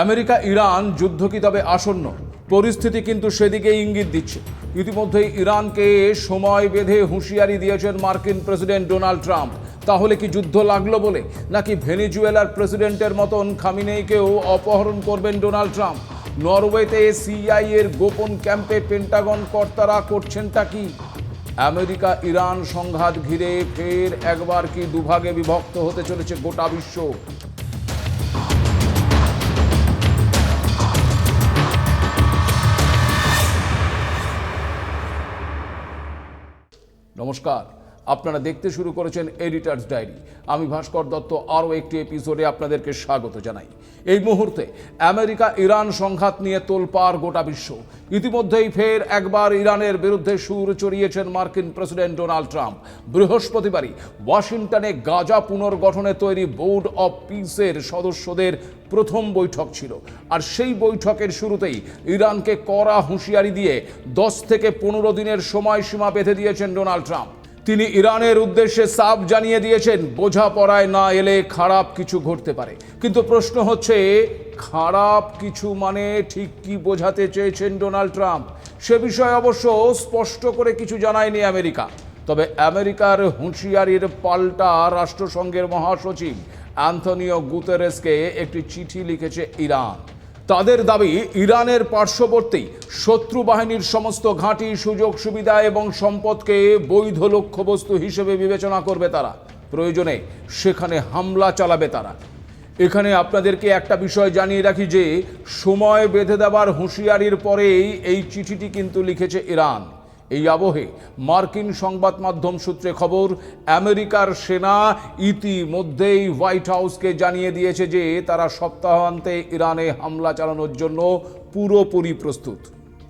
America Iran যুদ্ধ কি তবে আসন্ন? পরিস্থিতি কিন্তু সেদিকে ইঙ্গিত দিচ্ছে। ইতিমধ্যেই ইরানকে সময় বেঁধে হুঁশিয়ারি দিয়েছেন মার্কিন প্রেসিডেন্ট ডোনাল্ড ট্রাম্প। তাহলে কি যুদ্ধ লাগলো বলে, নাকি ভেনেজুয়েলার প্রেসিডেন্টের মতন খামিনেইকেও অপহরণ করবেন ডোনাল্ড ট্রাম্প? নরওয়েতে সিআইএর গোপন ক্যাম্পে পেন্টাগন কর্তারা করছেনটা কি? আমেরিকা ইরান সংঘাত ঘিরে ফের একবার কি দুভাগে বিভক্ত হতে চলেছে গোটা বিশ্ব? নমস্কার, আপনারা দেখতে শুরু করেছেন এডিটার্স ডায়েরি। আমি ভাস্কর দত্ত আরও একটি এপিসোডে আপনাদেরকে স্বাগত জানাই। এই মুহূর্তে আমেরিকা ইরান সংঘাত নিয়ে তোলপাড় গোটা বিশ্ব। ইতিমধ্যেই ফের একবার ইরানের বিরুদ্ধে সুর চড়িয়েছেন মার্কিন প্রেসিডেন্ট ডোনাল্ড ট্রাম্প। বৃহস্পতিবারই ওয়াশিংটনে গাজা পুনর্গঠনে তৈরি বোর্ড অব পিসের সদস্যদের প্রথম বৈঠক ছিল, আর সেই বৈঠকের শুরুতেই ইরানকে কড়া হুঁশিয়ারি দিয়ে 10 থেকে 15 দিনের সময়সীমা বেঁধে দিয়েছেন ডোনাল্ড ট্রাম্প। তিনি ইরানের উদ্দেশ্যে সাফ জানিয়ে দিয়েছেন, বোঝাপড়ায় না এলে খারাপ কিছু ঘটতে পারে। কিন্তু প্রশ্ন হচ্ছে, খারাপ কিছু মানে ঠিক কি বোঝাতে চেয়েছেন ডোনাল্ড ট্রাম্প? সে বিষয়ে অবশ্য স্পষ্ট করে কিছু জানায়নি আমেরিকা। তবে আমেরিকার হুঁশিয়ারির পাল্টা রাষ্ট্রসংঘের মহাসচিব অ্যান্থনিও গুতেরেসকে একটি চিঠি লিখেছে ইরান। তাদের দাবি, ইরানের পার্শ্ববর্তী শত্রু বাহিনীর সমস্ত ঘাঁটি, সুযোগ সুবিধা এবং সম্পদকে বৈধ লক্ষ্যবস্তু হিসেবে বিবেচনা করবে তারা। প্রয়োজনে সেখানে হামলা চালাবে তারা। এখানে আপনাদেরকে একটা বিষয় জানিয়ে রাখি যে, সময় বেঁধে দেওয়ার হুঁশিয়ারির পরেই এই চিঠিটি কিন্তু লিখেছে ইরান। এই আবহে মার্কিন সংবাদ মাধ্যম সূত্রে খবর, আমেরিকার সেনা ইতিমধ্যেই হোয়াইট হাউসকে জানিয়ে দিয়েছে যে তারা সপ্তাহান্তে ইরানে হামলা চালানোর জন্য পুরোপুরি প্রস্তুত।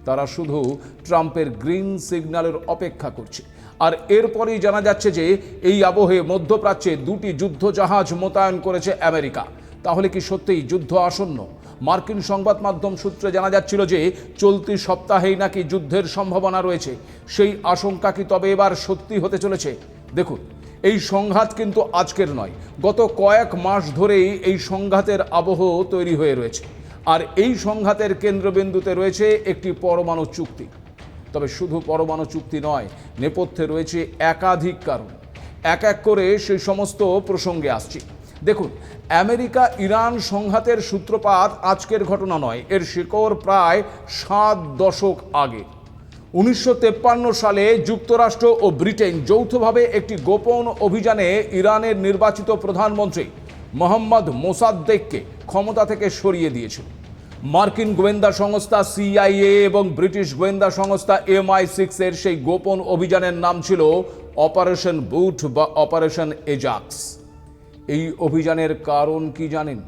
তারা শুধু ট্রাম্পের গ্রিন সিগন্যালের অপেক্ষা করছে। আর এরপরেই জানা যাচ্ছে যে এই আবহে মধ্যপ্রাচ্যে 2টি যুদ্ধজাহাজ মোতায়েন করেছে আমেরিকা। তাহলে কি সত্যিই যুদ্ধ আসন্ন? মার্কিন সংবাদ মাধ্যম সূত্রে জানা যাচ্ছিল যে চলতি সপ্তাহেই নাকি যুদ্ধের সম্ভাবনা রয়েছে। সেই আশঙ্কা কি তবে এবার সত্যি হতে চলেছে? দেখুন, এই সংঘাত কিন্তু আজকের নয়, গত কয়েক মাস ধরেই এই সংঘাতের আবহ তৈরি হয়ে রয়েছে। আর এই সংঘাতের কেন্দ্রবিন্দুতে রয়েছে একটি পরমাণু চুক্তি। তবে শুধু পরমাণু চুক্তি নয়, নেপথ্যে রয়েছে একাধিক কারণ। এক এক করে সেই সমস্ত প্রসঙ্গে আসছি। দেখুন, আমেরিকা ইরান সংঘাতের সূত্রপাত আজকের ঘটনা নয়, এর শিকড় প্রায় 7 দশক আগে। 1953 সালে যুক্তরাষ্ট্র ও ব্রিটেন যৌথভাবে একটি গোপন অভিযানে ইরানের নির্বাচিত প্রধানমন্ত্রী মোহাম্মদ মোসাদ্দেককে ক্ষমতা থেকে সরিয়ে দিয়েছিল। মার্কিন গোয়েন্দা সংস্থা সিআইএ এবং ব্রিটিশ গোয়েন্দা সংস্থা MI6 এর সেই গোপন অভিযানের নাম ছিল অপারেশন বুট বা অপারেশন এজাক্স। এই অভিযানের কারণ কি জানেন?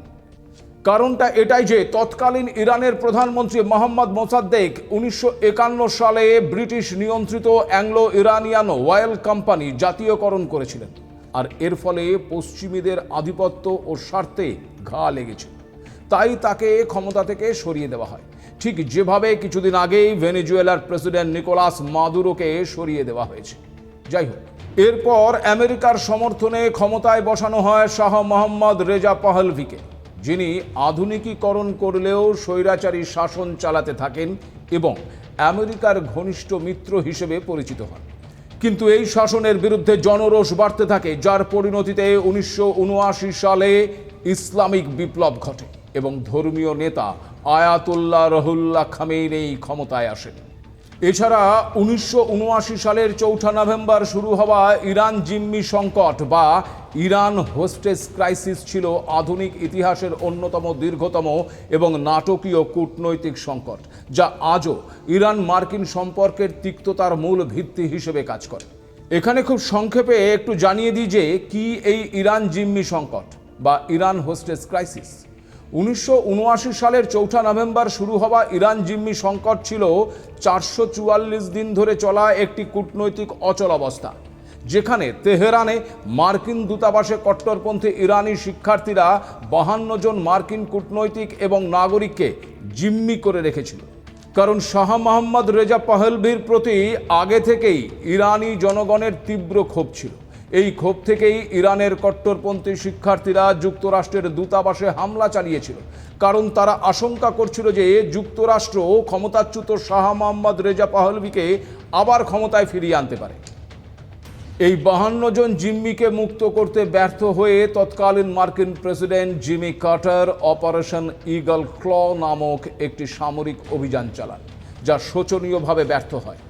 কারণটা এটাই যে তৎকালীন ইরানের প্রধানমন্ত্রী মোহাম্মদ মোসাদ্দেক 1951 সালে ব্রিটিশ নিয়ন্ত্রিত অ্যাংলো ইরানিয়ান অয়েল কোম্পানি জাতীয়করণ করেছিলেন। আর এর ফলে পশ্চিমীদের আধিপত্য ও স্বার্থে ঘা লেগেছে। তাই তাকে ক্ষমতা থেকে সরিয়ে দেওয়া হয়, ঠিক যেভাবে কিছুদিন আগেই ভেনেজুয়েলার প্রেসিডেন্ট নিকোলাস মাদুরোকে সরিয়ে দেওয়া হয়েছে। যাই হোক, এরপর আমেরিকার সমর্থনে ক্ষমতায় বসানো হয় শাহ মোহাম্মদ রেজা পাহলভিকে, যিনি আধুনিকীকরণ করলেও স্বৈরাচারী শাসন চালাতে থাকেন এবং আমেরিকার ঘনিষ্ঠ মিত্র হিসেবে পরিচিত হন। কিন্তু এই শাসনের বিরুদ্ধে জনরোষ বাড়তে থাকে, যার পরিণতিতে 1979 সালে ইসলামিক বিপ্লব ঘটে এবং ধর্মীয় নেতা আয়াতুল্লাহ রহুল্লাহ খামেনেই ক্ষমতায় আসেন। এছাড়া 1979 সালের 4 নভেম্বর শুরু হওয়া ইরান জিম্মি সংকট বা ইরান হোস্টেজ ক্রাইসিস ছিল আধুনিক ইতিহাসের অন্যতম দীর্ঘতম এবং নাটকীয় কূটনৈতিক সংকট, যা আজও ইরান মার্কিন সম্পর্কের তিক্ততার মূল ভিত্তি হিসেবে কাজ করে। এখানে খুব সংক্ষেপে একটু জানিয়ে দিই যে কি এই ইরান জিম্মি সংকট বা ইরান হোস্টেজ ক্রাইসিস। 1979 সালের 4 নভেম্বর শুরু হওয়া ইরান জিম্মি সংকট ছিল 444 দিন ধরে চলা একটি কূটনৈতিক অচলাবস্থা, যেখানে তেহরানে মার্কিন দূতাবাসে কট্টরপন্থী ইরানি শিক্ষার্থীরা 52 জন মার্কিন কূটনৈতিক এবং নাগরিককে জিম্মি করে রেখেছিল। কারণ শাহ মোহাম্মদ রেজা পাহলভির প্রতি আগে থেকেই ইরানি জনগণের তীব্র ক্ষোভ ছিল এই ক্ষোভ থেকেই ইরানের কট্টরপন্থী শিক্ষার্থীরা যুক্তরাষ্ট্রের দূতাবাসে হামলা চালিয়েছিল, কারণ তারা আশঙ্কা করছিল যে যুক্তরাষ্ট্র ক্ষমতাচ্যুত শাহ মোহাম্মদ রেজা পাহলভিকে আবার ক্ষমতায় ফিরিয়ে আনতে পারে। এই 52 জন জিম্মিকে মুক্ত করতে ব্যর্থ হয়ে তৎকালীন মার্কিন president Jimmy Carter operation Eagle Claw নামক একটি সামরিক অভিযান চালান, যা শোচনীয়ভাবে ব্যর্থ হয়।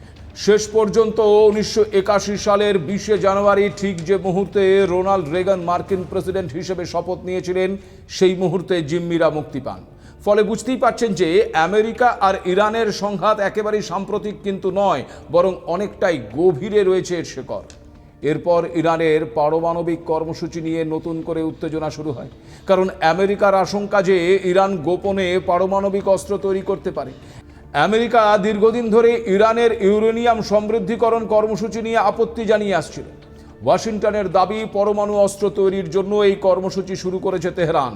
শেষ পর্যন্ত 1981 সালের 20 জানুয়ারি, ঠিক যে মুহূর্তে রোনাল্ড রেগান মার্কিন প্রেসিডেন্ট হিসেবে শপথ নিয়েছিলেন, সেই মুহূর্তে জিম্মিরা মুক্তি পান। ফলে বুঝতেই পারছেন যে আমেরিকা আর ইরানের সংঘাত একেবারেই সাম্প্রতিক কিন্তু নয়, বরং অনেকটাই গভীরে রয়েছে এর শেকড়। এরপর ইরানের পারমাণবিক কর্মসূচি নিয়ে নতুন করে উত্তেজনা শুরু হয়, কারণ আমেরিকার আশঙ্কা যে ইরান গোপনে পারমাণবিক অস্ত্র তৈরি করতে পারে। আমেরিকা দীর্ঘদিন ধরে ইরানের ইউরেনিয়াম সমৃদ্ধিকরণ কর্মসূচি নিয়ে আপত্তি জানিয়ে আসছিল। ওয়াশিংটনের দাবি, পরমাণু অস্ত্র তৈরির জন্য এই কর্মসূচি শুরু করেছে তেহরান।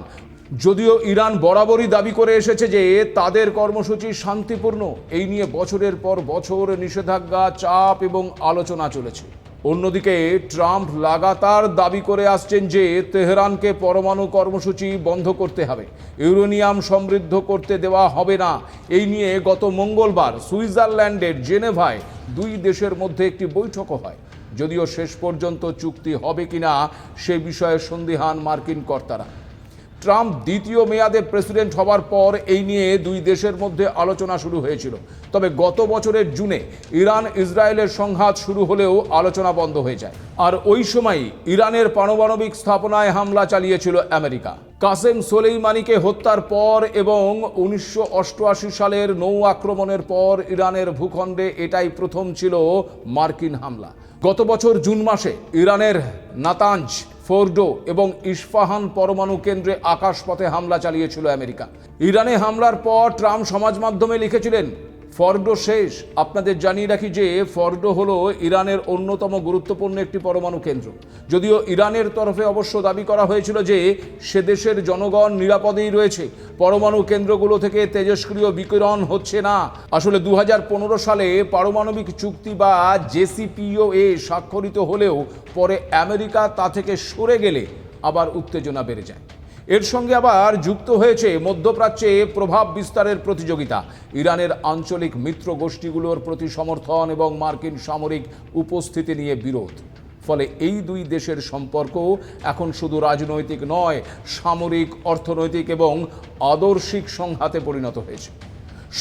যদিও ইরান বরাবরই দাবি করে এসেছে যে তাদের কর্মসূচি শান্তিপূর্ণ। এই নিয়ে বছরের পর বছর নিষেধাজ্ঞা, চাপ এবং আলোচনা চলেছে। অন্যদিকে ট্রাম্প লাগাতার দাবি করে আসছেন যে তেহরানকে পরমাণু কর্মসূচি বন্ধ করতে হবে, ইউরেনিয়াম সমৃদ্ধ করতে দেওয়া হবে না। এই নিয়ে গত মঙ্গলবার সুইজারল্যান্ডের জেনেভায় দুই দেশের মধ্যে একটি বৈঠকও হয়। যদিও শেষ পর্যন্ত চুক্তি হবে কিনা সে বিষয়ে সন্দিহান মার্কিন কর্তারা। ট্রাম্প দ্বিতীয় মেয়াদে প্রেসিডেন্ট হবার পর এই নিয়ে দুই দেশের মধ্যে আলোচনা শুরু হয়েছিল। তবে গত বছরের জুনে ইরান ইসরায়েলের সংঘাত শুরু হলেও আলোচনা বন্ধ হয়ে যায়। আর ওই সময় ইরানের পারমাণবিক স্থাপনায় হামলা চালিয়েছিল আমেরিকা। কাসেম সোলেইমানিকে হত্যার পর এবং 1988 সালের নৌ আক্রমণের পর ইরানের ভূখণ্ডে এটাই প্রথম ছিল মার্কিন হামলা। গত বছর জুন মাসে ইরানের নাতাঞ্জ, ফোর্ডো এবং ইস্পাহান পরমাণু কেন্দ্রে আকাশপথে হামলা চালিয়েছিল আমেরিকা। ইরানে হামলার পর ট্রাম্প সমাজ মাধ্যমে লিখেছিলেন, ফর্ডো শেষ। আপনাদের জানিয়ে রাখি যে ফর্ডো হলো ইরানের অন্যতম গুরুত্বপূর্ণ একটি পরমাণু কেন্দ্র। যদিও ইরানের তরফে অবশ্য দাবি করা হয়েছিল যে সে দেশের জনগণ নিরাপদেই রয়েছে, পরমাণু কেন্দ্রগুলো থেকে তেজস্ক্রিয় বিকিরণ হচ্ছে না। আসলে 2015 সালে পারমাণবিক চুক্তি বা জেসিপিওএ স্বাক্ষরিত হলেও পরে আমেরিকা তা থেকে সরে গেলে আবার উত্তেজনা বেড়ে যায়। এর সঙ্গে আবার যুক্ত হয়েছে মধ্যপ্রাচ্যে প্রভাব বিস্তারের প্রতিযোগিতা, ইরানের আঞ্চলিক মিত্র গোষ্ঠীগুলোর প্রতি সমর্থন এবং মার্কিন সামরিক উপস্থিতি নিয়ে বিরোধ। ফলে এই দুই দেশের সম্পর্ক এখন শুধু রাজনৈতিক নয়, সামরিক, অর্থনৈতিক এবং আদর্শিক সংঘাতে পরিণত হয়েছে।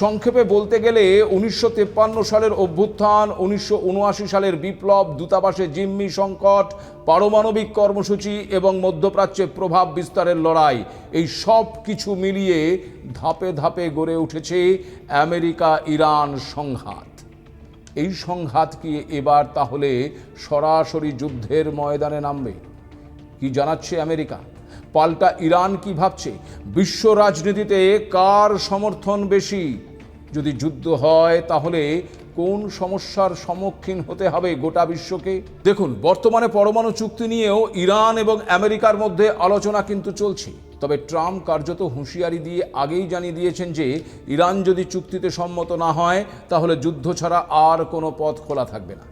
সংক্ষেপে বলতে গেলে 1953 সালের অভ্যুত্থান, 1979 সালের বিপ্লব, দূতাবাসে জিম্মি সংকট, পারমাণবিক কর্মসূচি এবং মধ্যপ্রাচ্যে প্রভাব বিস্তারের লড়াই, এই সব কিছু মিলিয়ে ধাপে ধাপে গড়ে উঠেছে আমেরিকা ইরান সংঘাত। এই সংঘাত কি এবার তাহলে সরাসরি যুদ্ধের ময়দানে নামবে? কি জানাচ্ছে আমেরিকা? পাল্টা ইরান কি ভাবছে? বিশ্ব রাজনীতিতে কার সমর্থন বেশি? যদি যুদ্ধ হয় তাহলে কোন সমস্যার সম্মুখীন হতে হবে গোটা বিশ্বকে? দেখুন, বর্তমানে পরমাণু চুক্তি নিয়েও ইরান এবং আমেরিকার মধ্যে আলোচনা কিন্তু চলছে। তবে ট্রাম্প কার্যত হুঁশিয়ারি দিয়ে আগেই জানিয়ে দিয়েছেন যে ইরান যদি চুক্তিতে সম্মত না হয় তাহলে যুদ্ধ ছাড়া আর কোনো পথ খোলা থাকবে না।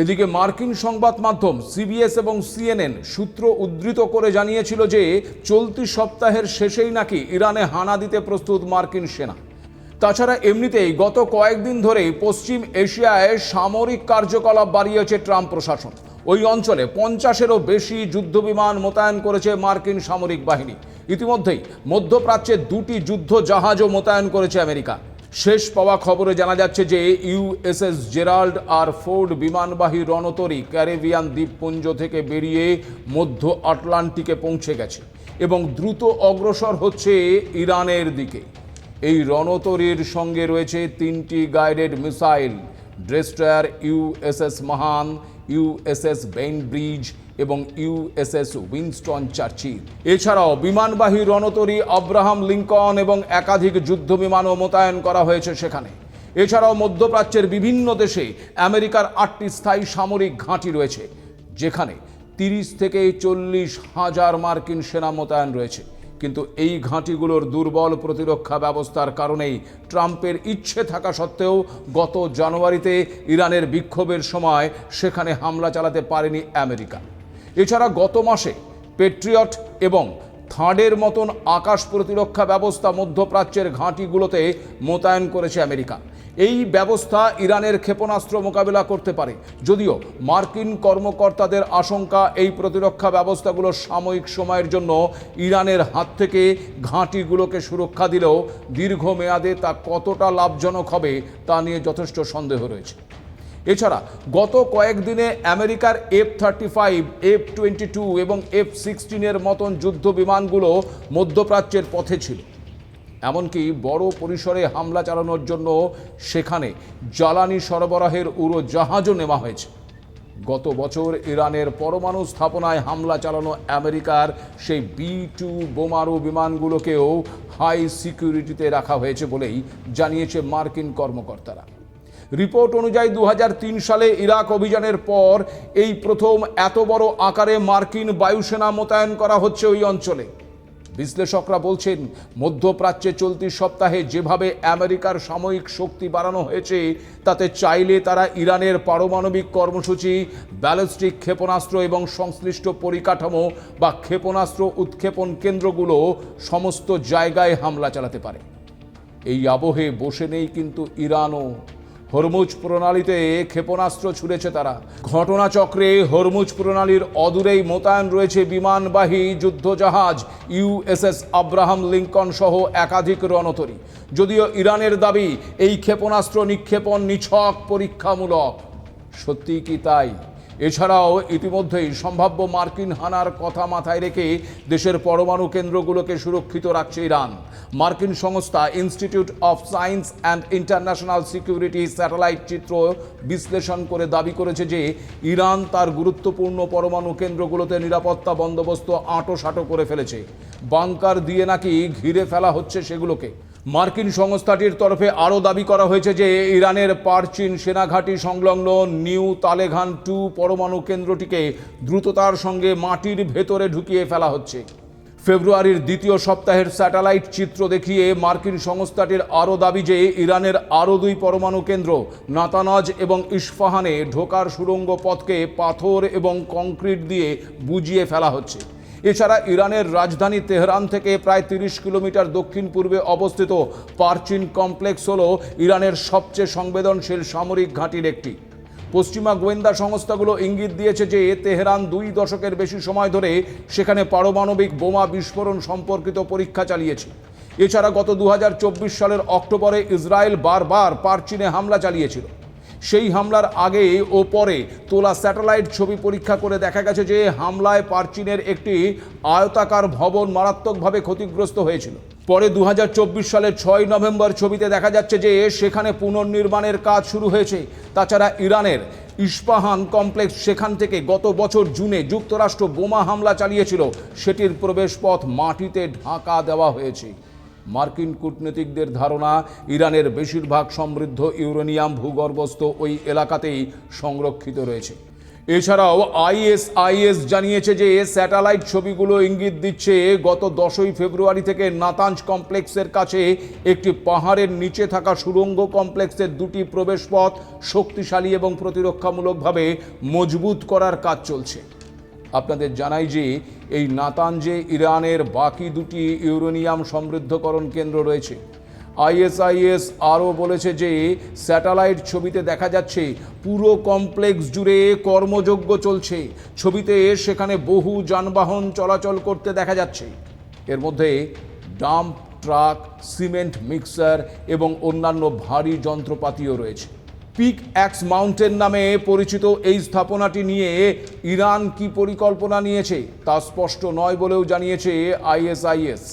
এদিকে মার্কিন সংবাদ মাধ্যম সিবিএস এবং সিএনএন সূত্র উদ্ধৃত করে জানিয়েছিল যে চলতি সপ্তাহের শেষেই নাকি ইরানে হানা দিতে প্রস্তুত মার্কিন সেনা। তাছাড়া এমনিতেই গত কয়েকদিন ধরেই পশ্চিম এশিয়ায় সামরিক কার্যকলাপ বাড়িয়েছে ট্রাম্প প্রশাসন। ওই অঞ্চলে 50-এরও বেশি যুদ্ধবিমান মোতায়েন করেছে মার্কিন সামরিক বাহিনী। ইতিমধ্যেই মধ্যপ্রাচ্যে 2টি যুদ্ধ জাহাজও মোতায়েন করেছে আমেরিকা। শেষ পাওয়া খবরে জানা যাচ্ছে যে ইউএসএস জেরাল্ড আর ফোর্ড বিমানবাহী রণতরী ক্যারিবিয়ান দ্বীপপুঞ্জ থেকে বেরিয়ে মধ্য আটলান্টিকে পৌঁছে গেছে এবং দ্রুত অগ্রসর হচ্ছে ইরানের দিকে। এই রণতরীর সঙ্গে রয়েছে 3টি guided missile destroyer USS Mahan, USS Bainbridge এবং ইউএসএস উইনস্টন চার্চিল। এছাড়াও বিমানবাহী রণতরী আব্রাহাম লিঙ্কন এবং একাধিক যুদ্ধ বিমানও মোতায়েন করা হয়েছে সেখানে। এছাড়াও মধ্যপ্রাচ্যের বিভিন্ন দেশে আমেরিকার 8টি স্থায়ী সামরিক ঘাঁটি রয়েছে, যেখানে 30 থেকে 40 হাজার মার্কিন সেনা মোতায়েন রয়েছে। কিন্তু এই ঘাঁটিগুলোর দুর্বল প্রতিরক্ষা ব্যবস্থার কারণেই ট্রাম্পের ইচ্ছে থাকা সত্ত্বেও গত জানুয়ারিতে ইরানের বিক্ষোভের সময় সেখানে হামলা চালাতে পারেনি আমেরিকা। এছাড়া গত মাসে পেট্রিয়ট এবং থার্ডের মতন আকাশ প্রতিরক্ষা ব্যবস্থা মধ্যপ্রাচ্যের ঘাঁটিগুলোতে মোতায়েন করেছে আমেরিকা। এই ব্যবস্থা ইরানের ক্ষেপণাস্ত্র মোকাবিলা করতে পারে, যদিও মার্কিন কর্মকর্তাদের আশঙ্কা এই প্রতিরক্ষা ব্যবস্থাগুলো সাময়িক সময়ের জন্য ইরানের হাত থেকে ঘাঁটিগুলোকে সুরক্ষা দিলেও দীর্ঘমেয়াদে তা কতটা লাভজনক হবে তা নিয়ে যথেষ্ট সন্দেহ রয়েছে। এছাড়া গত কয়েকদিনে আমেরিকার F-35, F-22 এবং F-16 মতন যুদ্ধ বিমানগুলো মধ্যপ্রাচ্যের পথে ছিল। এমনকি বড় পরিসরে হামলা চালানোর জন্য সেখানে জ্বালানি সরবরাহের উড়োজাহাজও নেওয়া হয়েছে। গত বছর ইরানের পরমাণু স্থাপনায় হামলা চালানো আমেরিকার সেই B-2 বোমারু বিমানগুলোকেও হাই সিকিউরিটিতে রাখা হয়েছে বলেই জানিয়েছে মার্কিন কর্মকর্তারা। রিপোর্ট অনুযায়ী 2003 সালে ইরাক অভিযানের পর এই প্রথম এত বড় আকারে মার্কিন বায়ুসেনা মোতায়েন করা হচ্ছে ওই অঞ্চলে। বিশ্লেষকরা বলছেন, মধ্যপ্রাচ্যে চলতি সপ্তাহে যেভাবে আমেরিকার সাময়িক শক্তি বাড়ানো হয়েছে তাতে চাইলে তারা ইরানের পারমাণবিক কর্মসূচি, ব্যালিস্টিক ক্ষেপণাস্ত্র এবং সংশ্লিষ্ট পরিকাঠামো বা ক্ষেপণাস্ত্র উৎক্ষেপণ কেন্দ্রগুলো সমস্ত জায়গায় হামলা চালাতে পারে। এই আবহে বসে নেই কিন্তু ইরানও। হরমুজ প্রণালীতে ক্ষেপণাস্ত্র ছুড়েছে তারা। ঘটনাচক্রে হরমুজ প্রণালীর অদূরেই মোতায়েন রয়েছে বিমানবাহী যুদ্ধজাহাজ USS আব্রাহাম লিঙ্কন সহ একাধিক রণতরী। যদিও ইরানের দাবি এই ক্ষেপণাস্ত্র নিক্ষেপণ নিছক পরীক্ষামূলক। সত্যি কি তাই? এছাড়াও ইতিমধ্যেই সম্ভাব্য মার্কিন হানার কথা মাথায় রেখে দেশের পরমাণু কেন্দ্রগুলোকে সুরক্ষিত রাখছে ইরান। মার্কিন সংস্থা institute of science and international security satellite চিত্র বিশ্লেষণ করে দাবি করেছে যে ইরান তার গুরুত্বপূর্ণ পরমাণু কেন্দ্রগুলোতে নিরাপত্তা বন্দোবস্ত আঁটোসাঁটো করে ফেলেছে। বাংকার দিয়ে নাকি ঘিরে ফেলা হচ্ছে সেগুলোকে। মার্কিন সংস্থাটির তরফে আরও দাবি করা হয়েছে যে ইরানের পারচিন সেনাঘাঁটি সংলগ্ন নিউ তালেঘান 2 পরমাণু কেন্দ্রটিকে দ্রুততার সঙ্গে মাটির ভেতরে ঢুকিয়ে ফেলা হচ্ছে। ফেব্রুয়ারির দ্বিতীয় সপ্তাহের স্যাটেলাইট চিত্র দেখিয়ে মার্কিন সংস্থাটির আরও দাবি যে ইরানের আরও 2 পরমাণু কেন্দ্র নাতানাজ এবং ইস্পাহানে ঢোকার সুড়ঙ্গ পথকে পাথর এবং কংক্রিট দিয়ে বুজিয়ে ফেলা হচ্ছে। এছাড়া ইরানের রাজধানী তেহরান থেকে প্রায় 30 কিলোমিটার দক্ষিণ পূর্বে অবস্থিত পারচিন কমপ্লেক্স হল ইরানের সবচেয়ে সংবেদনশীল সামরিক ঘাঁটির একটি। পশ্চিমা গোয়েন্দা সংস্থাগুলো ইঙ্গিত দিয়েছে যে তেহরান 2 দশকের বেশি সময় ধরে সেখানে পারমাণবিক বোমা বিস্ফোরণ সম্পর্কিত পরীক্ষা চালিয়েছে। এছাড়া গত 2024 সালের অক্টোবরে ইসরায়েল বারবার পারচিনে হামলা চালিয়েছিল। সেই হামলার আগে ও পরে তোলা স্যাটেলাইট ছবি পরীক্ষা করে দেখা গেছে যে হামলায় পারচিনের একটি আয়তাকার ভবন মারাত্মকভাবে ক্ষতিগ্রস্ত হয়েছিল। পরে 2024 সালের 6 নভেম্বর ছবিতে দেখা যাচ্ছে যে সেখানে পুনর্নির্মাণের কাজ শুরু হয়েছে। তাছাড়া ইরানের ইস্পাহান কমপ্লেক্স, সেখান থেকে গত বছর জুনে যুক্তরাষ্ট্র বোমা হামলা চালিয়েছিল, সেটির প্রবেশপথ মাটিতে ঢাকা দেওয়া হয়েছে। মার্কিন কূটনীতিকদের ধারণা ইরানের বেশিরভাগ সমৃদ্ধ ইউরেনিয়াম ভূগর্ভস্থ ওই এলাকাতেই সংরক্ষিত রয়েছে। এছাড়াও ISIS জানিয়েছে যে স্যাটেলাইট ছবিগুলো ইঙ্গিত দিচ্ছে গত 10ই ফেব্রুয়ারি থেকে নাতাঞ্জ কমপ্লেক্সের কাছে একটি পাহাড়ের নিচে থাকা সুড়ঙ্গ কমপ্লেক্সের 2টি প্রবেশপথ শক্তিশালী এবং প্রতিরক্ষামূলকভাবে মজবুত করার কাজ চলছে। আপনাদের জানাই যে এই নাতাঞ্জে ইরানের বাকি 2টি ইউরেনিয়াম সমৃদ্ধকরণ কেন্দ্র রয়েছে। ISIS আরও বলেছে যে স্যাটেলাইট ছবিতে দেখা যাচ্ছে পুরো কমপ্লেক্স জুড়ে কর্মযজ্ঞ চলছে। ছবিতে সেখানে বহু যানবাহন চলাচল করতে দেখা যাচ্ছে। এর মধ্যে ডাম্প ট্রাক, সিমেন্ট মিক্সার এবং অন্যান্য ভারী যন্ত্রপাতিও রয়েছে। পিক অ্যাক্স মাউন্টেন নামে পরিচিত এই স্থাপনাটি নিয়ে ইরান কি পরিকল্পনা নিয়েছে তা স্পষ্ট নয় বলেও জানিয়েছে ISIS।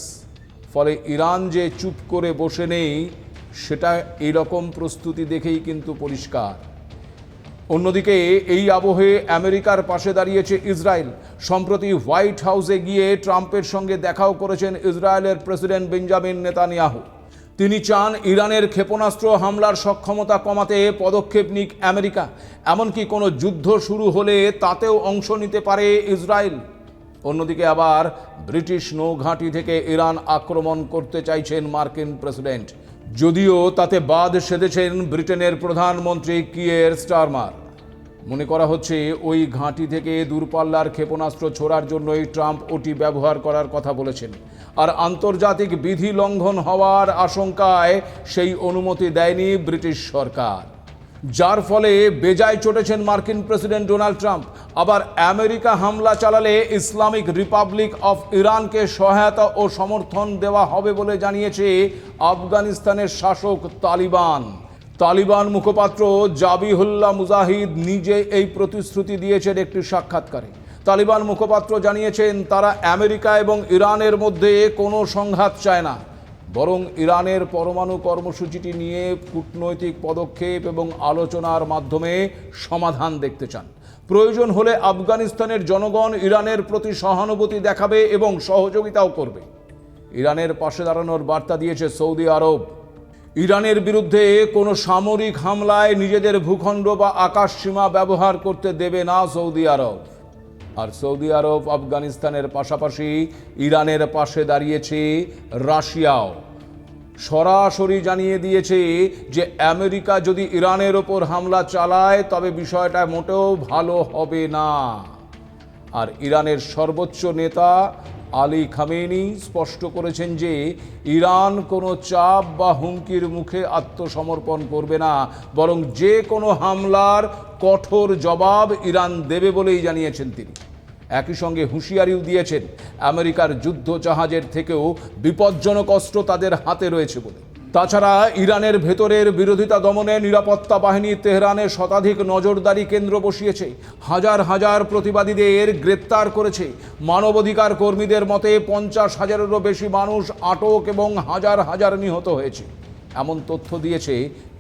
ফলে ইরান যে চুপ করে বসে নেই সেটা এরকম প্রস্তুতি দেখেই কিন্তু পরিষ্কার। অন্যদিকে এই আবহে আমেরিকার পাশে দাঁড়িয়েছে ইসরায়েল। সম্প্রতি হোয়াইট হাউসে গিয়ে ট্রাম্পের সঙ্গে দেখাও করেছেন ইসরায়েলের প্রেসিডেন্ট বেঞ্জামিন নেতানিয়াহু। তিনি চান ইরানের ক্ষেপণাস্ত্র হামলার সক্ষমতা কমাতে পদক্ষেপ নিক আমেরিকা। এমনকি কোনো যুদ্ধ শুরু হলে তাতেও অংশ নিতে পারে ইসরায়েল। অন্যদিকে আবার ব্রিটিশ নৌঘাঁটি থেকে ইরান আক্রমণ করতে চাইছেন মার্কিন প্রেসিডেন্ট, যদিও তাতে বাদ সেধেছেন ব্রিটেনের প্রধানমন্ত্রী কিয়ের স্টারমার। মনে করা হচ্ছে ওই ঘাঁটি থেকে দূরপাল্লার ক্ষেপণাস্ত্র ছোড়ার জন্যই ট্রাম্প ওটি ব্যবহার করার কথা বলেছেন। আর আন্তর্জাতিক বিধি লঙ্ঘন হওয়ার আশঙ্কায় সেই অনুমতি দেয়নি ব্রিটিশ সরকার, যার ফলে বেজায় চটেছেন মার্কিন প্রেসিডেন্ট ডোনাল্ড ট্রাম্প। আবার আমেরিকা হামলা চালালে ইসলামিক রিপাবলিক অফ ইরানকে সহায়তা ও সমর্থন দেওয়া হবে বলে জানিয়েছে আফগানিস্তানের শাসক তালিবান মুখপাত্র জাবিহুল্লাহ মুজাহিদ নিজে এই প্রতিশ্রুতি দিয়েছেন একটি সাক্ষাৎকারে। তালিবান মুখপাত্র জানিয়েছেন তারা আমেরিকা এবং ইরানের মধ্যে কোনো সংঘাত চায় না, বরং ইরানের পরমাণু কর্মসূচিটি নিয়ে কূটনৈতিক পদক্ষেপ এবং আলোচনার মাধ্যমে সমাধান দেখতে চান। প্রয়োজন হলে আফগানিস্তানের জনগণ ইরানের প্রতি সহানুভূতি দেখাবে এবং সহযোগিতাও করবে। ইরানের পাশে দাঁড়ানোর বার্তা দিয়েছে সৌদি আরব। ইরানের বিরুদ্ধে কোনো সামরিক হামলায় নিজেদের ভূখণ্ড বা আকাশ সীমা ব্যবহার করতে দেবে না সৌদি আরব। আর সৌদি আরব আফগানিস্তানের পাশাপাশি ইরানের পাশে দাঁড়িয়েছে রাশিয়াও। সরাসরি জানিয়ে দিয়েছে যে আমেরিকা যদি ইরানের ওপর হামলা চালায় তবে বিষয়টা মোটেও ভালো হবে না। আর ইরানের সর্বোচ্চ নেতা আলী খামেনি স্পষ্ট করেছেন যে ইরান কোনো চাপ বা হুমকির মুখে আত্মসমর্পণ করবে না, বরং যে কোনো হামলার কঠোর জবাব ইরান দেবে বলেই জানিয়েছেন তিনি। একই সঙ্গে হুঁশিয়ারিও দিয়েছেন আমেরিকার যুদ্ধ জাহাজের থেকেও বিপজ্জনক অস্ত্র তাদের হাতে রয়েছে বলে। তাছাড়া ইরানের ভেতরের বিরোধিতা দমনে নিরাপত্তা বাহিনী তেহরানে শতাধিক নজরদারি কেন্দ্র বসিয়েছে, হাজার হাজার প্রতিবাদীদের গ্রেপ্তার করেছে। মানবাধিকার কর্মীদের মতে 50,000-এরও বেশি মানুষ আটক এবং হাজার হাজার নিহত হয়েছে, এমন তথ্য দিয়েছে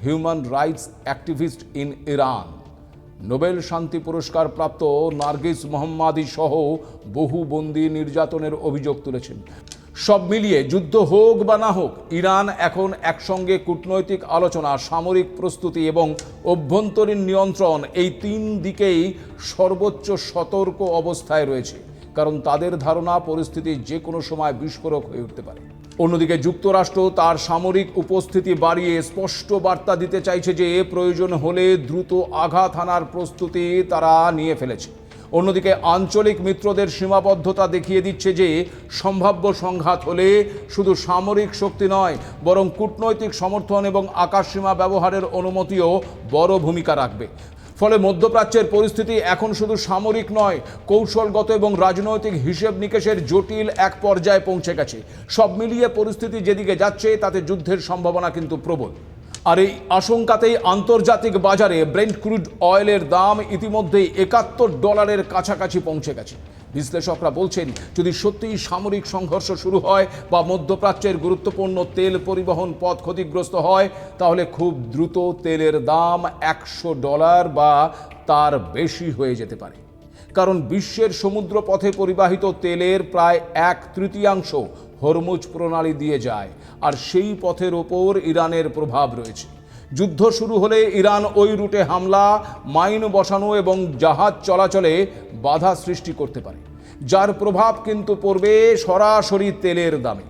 human rights activist in Iran. Nobel শান্তি পুরস্কার প্রাপ্ত নার্গিস মোহাম্মদী সহ বহু বন্দী নির্যাতনের অভিযোগ তুলেছেন। সব মিলিয়ে যুদ্ধ হোক বা না হোক, ইরান এখন একসঙ্গে কূটনৈতিক আলোচনা, সামরিক প্রস্তুতি এবং অভ্যন্তরীণ নিয়ন্ত্রণ, এই 3 দিকেই সর্বোচ্চ সতর্ক অবস্থায় রয়েছে, কারণ তাদের ধারণা পরিস্থিতি যে কোনো সময় বিস্ফোরক হয়ে উঠতে পারে। অন্যদিকে যুক্তরাষ্ট্র তার সামরিক উপস্থিতি বাড়িয়ে স্পষ্ট বার্তা দিতে চাইছে যে প্রয়োজন হলে দ্রুত আঘাত হানার প্রস্তুতি তারা নিয়ে ফেলেছে। অন্যদিকে আঞ্চলিক মিত্রদের সীমাবদ্ধতা দেখিয়ে দিচ্ছে যে সম্ভাব্য সংঘাত হলে শুধু সামরিক শক্তি নয়, বরং কূটনৈতিক সমর্থন এবং আকাশসীমা ব্যবহারের অনুমতিও বড় ভূমিকা রাখবে। ফলে মধ্যপ্রাচ্যের পরিস্থিতি এখন শুধু সামরিক নয়, কৌশলগত এবং রাজনৈতিক হিসেব নিকেশের জটিল এক পর্যায়ে পৌঁছে গেছে। সব মিলিয়ে পরিস্থিতি যেদিকে যাচ্ছে তাতে যুদ্ধের সম্ভাবনা কিন্তু প্রবল। আর এই আশঙ্কাতেই আন্তর্জাতিক বাজারে ব্রেন্ট ক্রুড অয়েলের দাম ইতিমধ্যেই $71 কাছাকাছি পৌঁছে গেছে। বিশ্লেষকরা বলছেন যদি সত্যিই সামরিক সংঘর্ষ শুরু হয় বা মধ্যপ্রাচ্যের গুরুত্বপূর্ণ তেল পরিবহন পথ ক্ষতিগ্রস্ত হয়, তাহলে খুব দ্রুত তেলের দাম $100 বা তার বেশি হয়ে যেতে পারে। কারণ বিশ্বের সমুদ্র পথে পরিবাহিত তেলের প্রায় 1/3 হরমুজ প্রণালী দিয়ে যায়, আর সেই পথের ওপর ইরানের প্রভাব রয়েছে। যুদ্ধ শুরু হলে ইরান ওই রুটে হামলা, মাইন বসানো এবং জাহাজ চলাচলে বাধা সৃষ্টি করতে পারে, যার প্রভাব কিন্তু পড়বে সরাসরি তেলের দামে।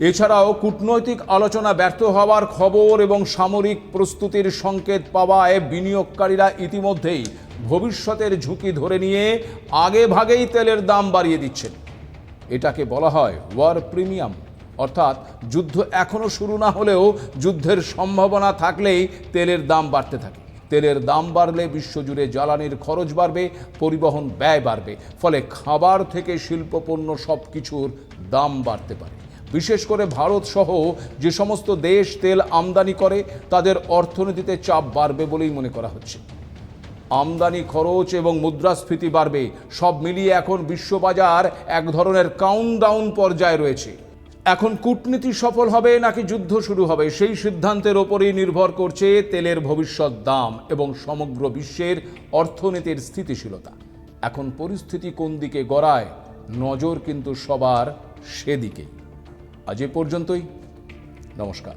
এছাড়াও কূটনৈতিক আলোচনা ব্যর্থ হওয়ার খবর এবং সামরিক প্রস্তুতির সংকেত পাওয়ায় বিনিয়োগকারীরা ইতিমধ্যেই ভবিষ্যতের ঝুঁকি ধরে নিয়ে আগে ভাগেই তেলের দাম বাড়িয়ে দিচ্ছেন। এটাকে বলা হয় ওয়ার প্রিমিয়াম, অর্থাৎ যুদ্ধ এখনো শুরু না হলেও যুদ্ধের সম্ভাবনা থাকলেই তেলের দাম বাড়তে থাকে। তেলের দাম বাড়লে বিশ্বজুড়ে জ্বালানির খরচ বাড়বে, পরিবহন ব্যয় বাড়বে, ফলে খাবার থেকে শিল্পপণ্য সব কিছুর দাম বাড়তে পারে। বিশেষ করে ভারত সহ যে সমস্ত দেশ তেল আমদানি করে তাদের অর্থনীতিতে চাপ বাড়বে বলেই মনে করা হচ্ছে। আমদানি খরচ এবং মুদ্রাস্ফীতি বাড়বে, সব মিলিয়ে এখন বিশ্ববাজার এক ধরনের কাউন্টডাউন পর্যায়ে রয়েছে। এখন কূটনীতি সফল হবে নাকি যুদ্ধ শুরু হবে, সেই সিদ্ধান্তের ওপরেই নির্ভর করছে তেলের ভবিষ্যৎ দাম এবং সমগ্র বিশ্বের অর্থনীতির স্থিতিশীলতা। এখন পরিস্থিতি কোন দিকে গড়ায়, নজর কিন্তু সবার সেদিকেই। আজ এ পর্যন্তই, নমস্কার।